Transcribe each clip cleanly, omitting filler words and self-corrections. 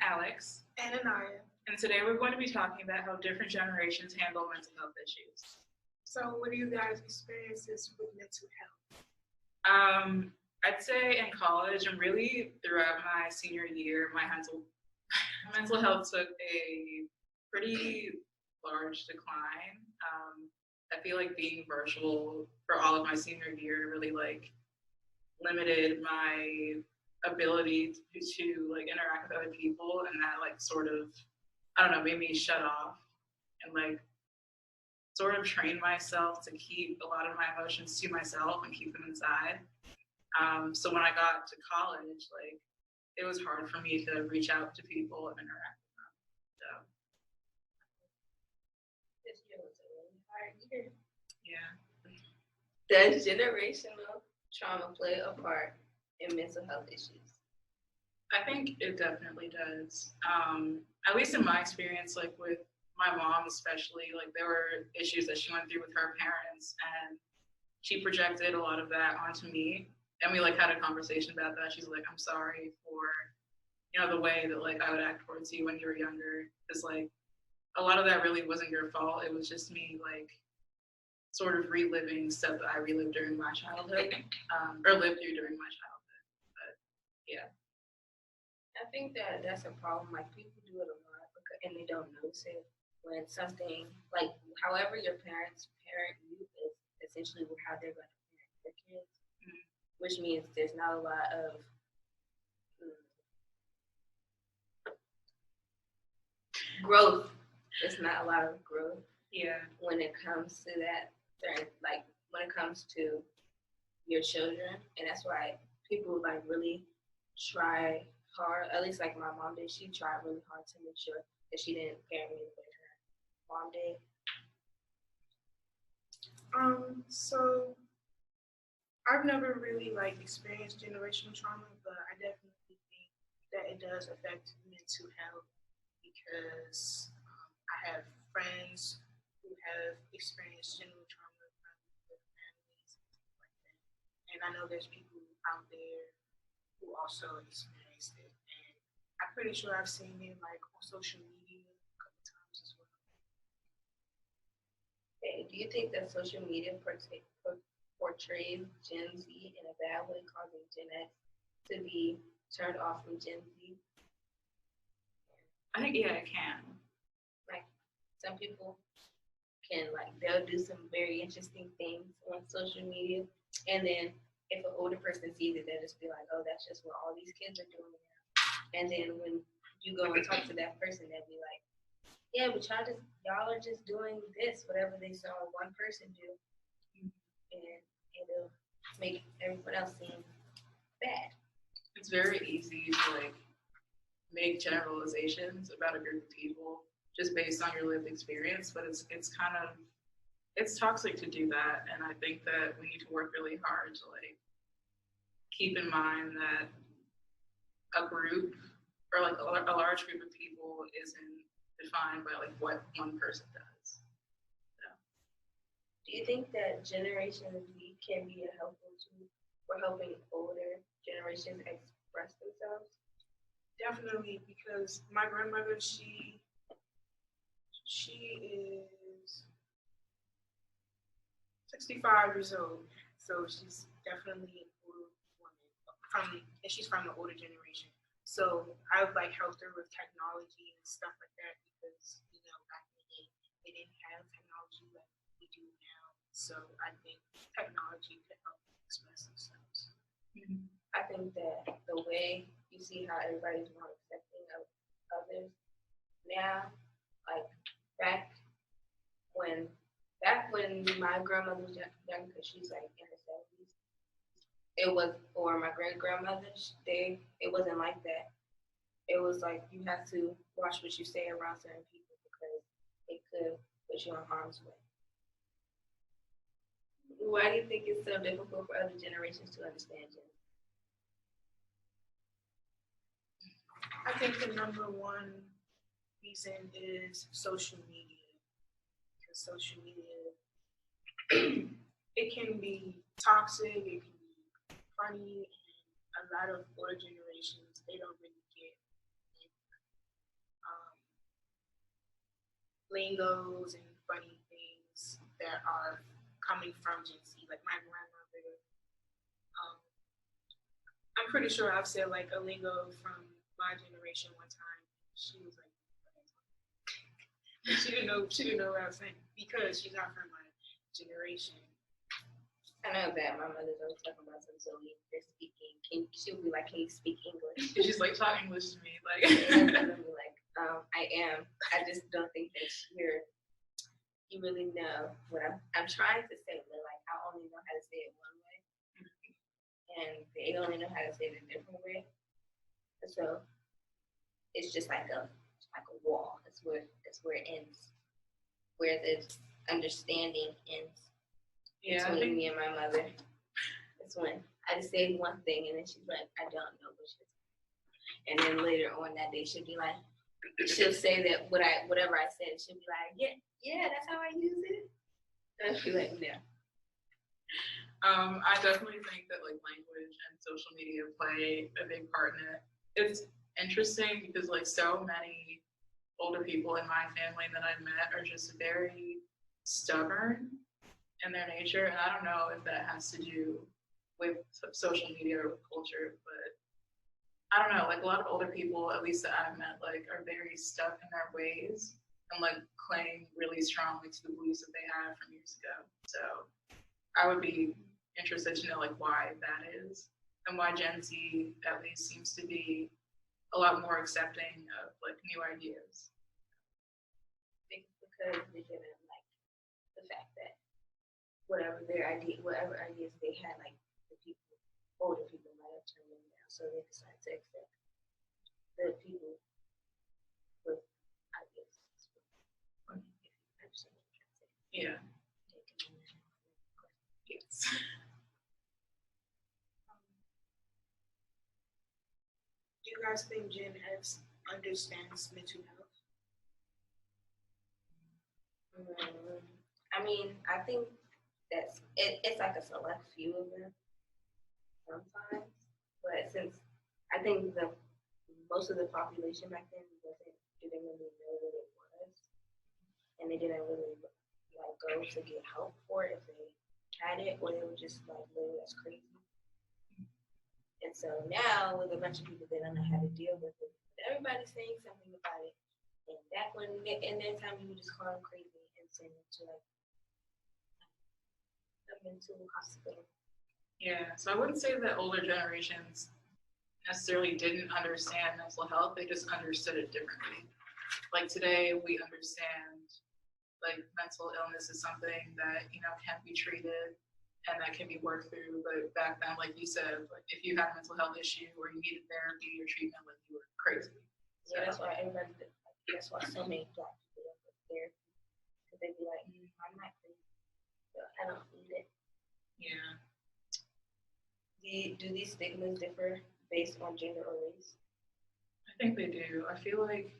Alex, and Anaya. and today we're going to be talking about how different generations handle mental health issues. So, what are you guys' experiences with mental health? I'd say in college and really throughout my senior year, my mental health took a pretty large decline. I feel like being virtual for all of my senior year really limited my ability to interact with other people, and that sort of, I don't know, made me shut off and sort of train myself to keep a lot of my emotions to myself and keep them inside. So when I got to college, it was hard for me to reach out to people and interact with them. So this year was a really hard year. Yeah. Does generational trauma play a part in mental health issues? I think it definitely does. At least in my experience, with my mom especially, there were issues that she went through with her parents, and she projected a lot of that onto me. And we had a conversation about that. She's like, I'm sorry for, the way that I would act towards you when you were younger. Because a lot of that really wasn't your fault. It was just me sort of reliving stuff that I relived during my childhood, or lived through during my childhood. But yeah. I think that that's a problem. People do it a lot and they don't notice it when something however your parents parent you is essentially how they're going to parent their kids. Which means there's not a lot of growth. There's not a lot of growth. Yeah. When it comes to that, when it comes to your children, and that's why people really try hard. At least my mom did. She tried really hard to make sure that she didn't parent me the way her mom did. So I've never really experienced generational trauma, but I definitely think that it does affect mental health because I have friends who have experienced generational trauma from their families and stuff like that. And I know there's people out there who also experienced it. And I'm pretty sure I've seen it on social media a couple times as well. Okay. Do you think that social media portrays Gen Z in a bad way, causing Gen X to be turned off from Gen Z? I think, yeah, it can. Some people can, they'll do some very interesting things on social media, and then if an older person sees it, they'll just be like, oh, that's just what all these kids are doing now. And then when you go and talk to that person, they'll be like, yeah, but y'all are just doing this, whatever they saw one person do. And it'll make everyone else seem bad. It's very easy to make generalizations about a group of people just based on your lived experience, but it's toxic to do that. And I think that we need to work really hard to keep in mind that a group or a large group of people isn't defined by what one person does. Do you think that Generation Z can be a helpful tool for helping older generations express themselves? Definitely, because my grandmother, she is 65 years old, so she's definitely an older woman, and she's from the older generation. So I've helped her with technology and stuff like that because back in the day they didn't have technology like we do now. So I think technology can help them express themselves. Mm-hmm. I think that the way you see how everybody's more accepting of others now, back when my grandmother was young, because she's in her 70s, it was, or my great grandmothers, it wasn't like that. It was you have to watch what you say around certain people because it could put you in harm's way. Why do you think it's so difficult for other generations to understand you? I think the number one reason is social media. Because social media, it can be toxic, it can be funny, and a lot of older generations, they don't really get it lingos and funny things that are coming from Gen Z. Like my grandmother, I'm pretty sure I've said like a lingo from my generation one time. She was like, she didn't know what I was saying because she's not from my generation. I know that my mother's always talking about some silly. They're speaking. She'll be like, "Can you speak English?" And she's like, talk English to me, like. And I'll be like, I am. I just don't think that you really know what I'm trying to say, but like I only know how to say it one way, and they only know how to say it a different way. And so it's just like a wall. That's where it ends, where the understanding ends. Yeah, between me and my mother. That's when I just say one thing and then she's like, I don't know what she's saying. And then later on that day she'll be like, she'll say that whatever I said, she'll be like, yeah, that's how I use it. And I'll be like, no. I definitely think that like language and social media play a big part in it. It's interesting because like so many older people in my family that I've met are just very stubborn in their nature, and I don't know if that has to do with social media or with culture, but I don't know, like a lot of older people, at least that I've met, like are very stuck in their ways and like cling really strongly to the beliefs that they had from years ago. So I would be interested to know like why that is and why Gen Z at least seems to be a lot more accepting of like new ideas. Because they didn't like the fact that whatever ideas they had, like older people might have turned them down, so they decided to accept the people with ideas. Yeah. Yes. Do you guys think Gen X understands mental health? I mean, I think that's it's like a select few of them sometimes, but since I think most of the population back then didn't really know what it was, and they didn't really like go to get help for it if they had it, or they were just like, "Literally, that's crazy." And so now with a bunch of people that don't know how to deal with it, everybody's saying something about it, and back when in their time, you would just call them crazy and send them to like a mental hospital. Yeah, so I wouldn't say that older generations necessarily didn't understand mental health, they just understood it differently. Like today, we understand like mental illness is something that, you know, can be treated and that can be worked through. But back then, like you said, like if you had a mental health issue or you needed therapy or treatment, like you were crazy. So, yeah, that's why that's why so many Black people don't go to therapy, because they'd be like, I'm not crazy, so I don't need it. Yeah. Do these stigmas differ based on gender or race? I think they do. I feel like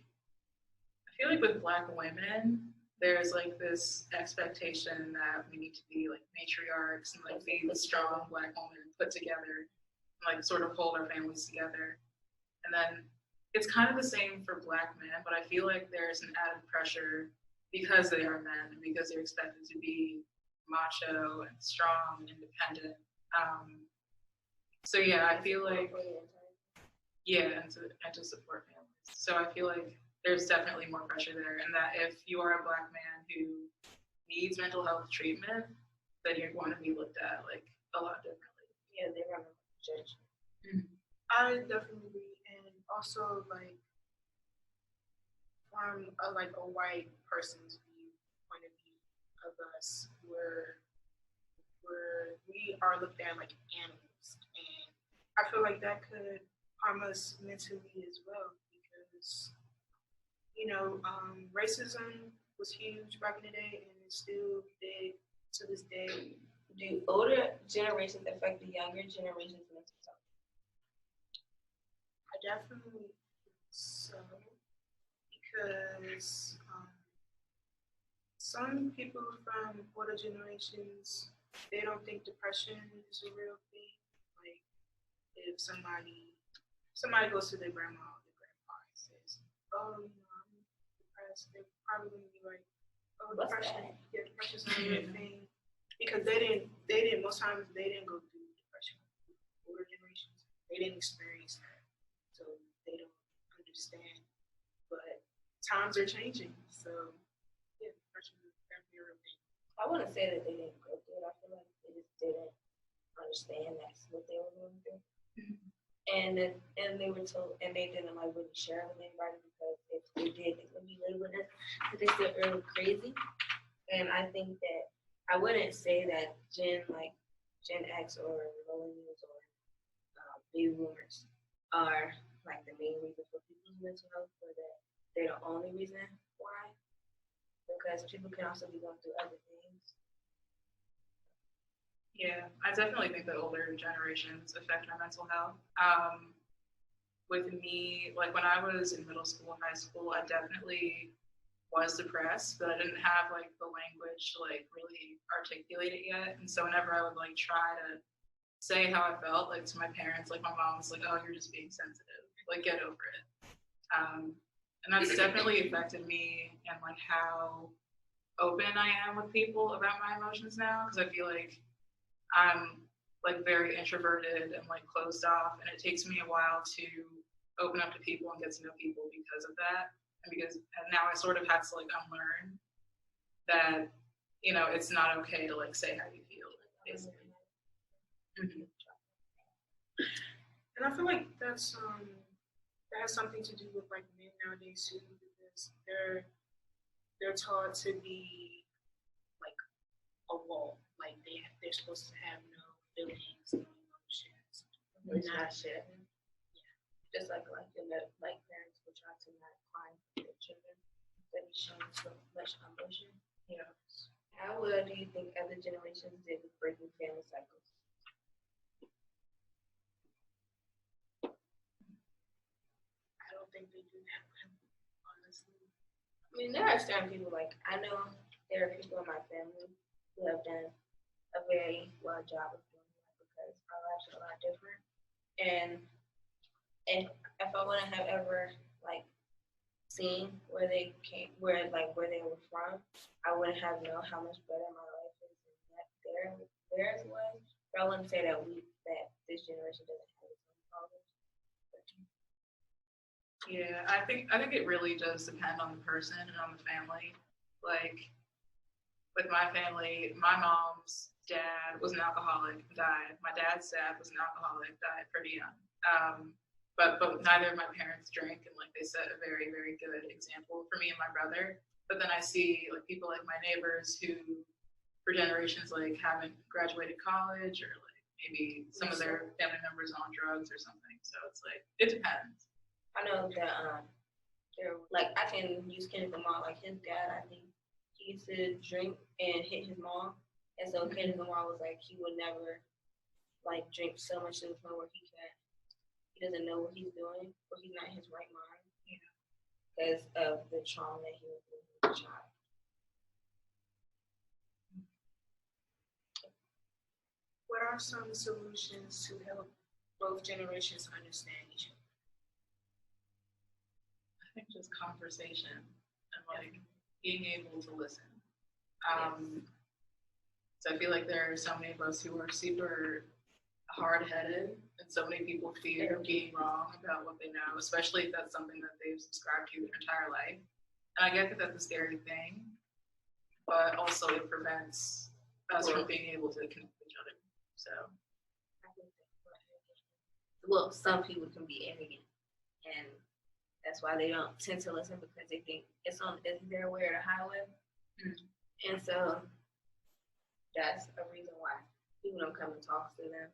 with Black women, there's like this expectation that we need to be like matriarchs and like be the strong Black woman put together, and, like sort of hold our families together. And then it's kind of the same for Black men, but I feel like there's an added pressure because they are men and because they're expected to be macho and strong and independent. So yeah, I feel like and to support families. So I feel like there's definitely more pressure there, and that if you are a Black man who needs mental health treatment, then you're going to be looked at like a lot differently. Yeah, they're gonna judge. I definitely agree, and also like from a white person's point of view of us, we are looked at like animals, and I feel like that could harm us mentally as well because racism was huge back in the day, and it's still big to this day. Do older generations affect the younger generations' mental health? I definitely think so, because some people from older generations, they don't think depression is a real thing. Like if somebody goes to their grandma or their grandpa and says, "Oh, I'm depressed," depressed, they're probably going to be like, oh, What's depression. that? Yeah, depression's not a real thing. Because they didn't, most times they didn't go through depression. Older generations, they didn't experience that. So they don't understand. But times are changing. So, yeah, depression is definitely a real thing. I wouldn't say that they didn't go through it. I feel like they just didn't understand that's what they were going through. And they were told, and they didn't like really share with anybody because if they did, they would be labeling us because they still really crazy. And I think that I wouldn't say that Gen X or Millennials or baby boomers are like the main reason for people's mental health, or that they're the only reason why. Because people can also be going through other things. Yeah, I definitely think that older generations affect our mental health. With me, like when I was in middle school, high school, I definitely was depressed, but I didn't have like the language to like really articulate it yet. And so whenever I would like try to say how I felt, like to my parents, like my mom was like, "Oh, you're just being sensitive. Like get over it." And that's definitely affected me and like how open I am with people about my emotions now, because I feel like I'm like very introverted and like closed off, and it takes me a while to open up to people and get to know people because of that. And now I sort of had to like unlearn that, you know, it's not okay to like say how you feel, basically. Mm-hmm. And I feel like that has something to do with like men nowadays too, because they're taught to be like a wall, like they're supposed to have no feelings, no emotions. It's not shit. Just like parents will try to not cry for their children, that be showing so much emotion. Yeah. How well do you think other generations did with breaking family cycles? I don't think they do that, honestly. I mean, there are certain people, like, I know there are people in my family who have done a very well job of doing that because our lives are a lot different. And if I wouldn't have ever like seen where they were from, I wouldn't have known how much better my life is than theirs was. But I wouldn't say that this generation doesn't have its own problems. Yeah, I think it really does depend on the person and on the family. Like with my family, my mom's dad was an alcoholic, died. My dad's dad was an alcoholic, died pretty young. But neither of my parents drank, and like they set a very, very good example for me and my brother. But then I see like people like my neighbors who, for generations, like haven't graduated college, or like maybe some of their family members on drugs or something. So it's like it depends. I know that they're like, I can use Kendrick Lamar, like his dad, I think he used to drink and hit his mom, and so Kendrick Lamar was like he would never like drink so much to the point where he doesn't know what he's doing, or he's not in his right mind, because of the trauma that he was through as a child. What are some solutions to help both generations understand each other? I think just conversation and like being able to listen. So I feel like there are so many of us who are super hard-headed, and so many people fear being wrong about what they know, especially if that's something that they've subscribed to their entire life. And I get that that's a scary thing, but also it prevents us from being able to connect with each other. So, well, some people can be arrogant, and that's why they don't tend to listen, because they think it's their way or the highway. And so that's a reason why people don't come and talk to them.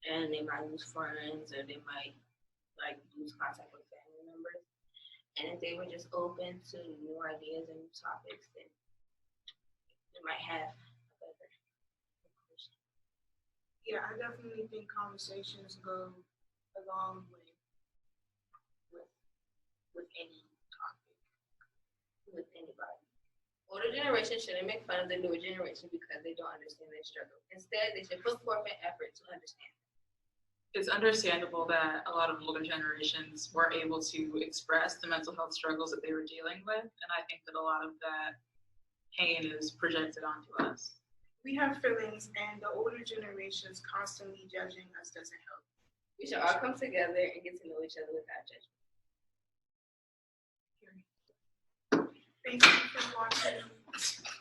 And they might lose friends, or they might like lose contact with family members. And if they were just open to new ideas and new topics, then they might have a better conclusion. Yeah, I definitely think conversations go a long way with any topic, with anybody. Older generation shouldn't make fun of the newer generation because they don't understand their struggle. Instead, they should put forth an effort to understand. it's understandable that a lot of older generations weren't able to express the mental health struggles that they were dealing with. And I think that a lot of that pain is projected onto us. We have feelings, and the older generations constantly judging us doesn't help. We should all come together and get to know each other without judgment. Thank you for watching.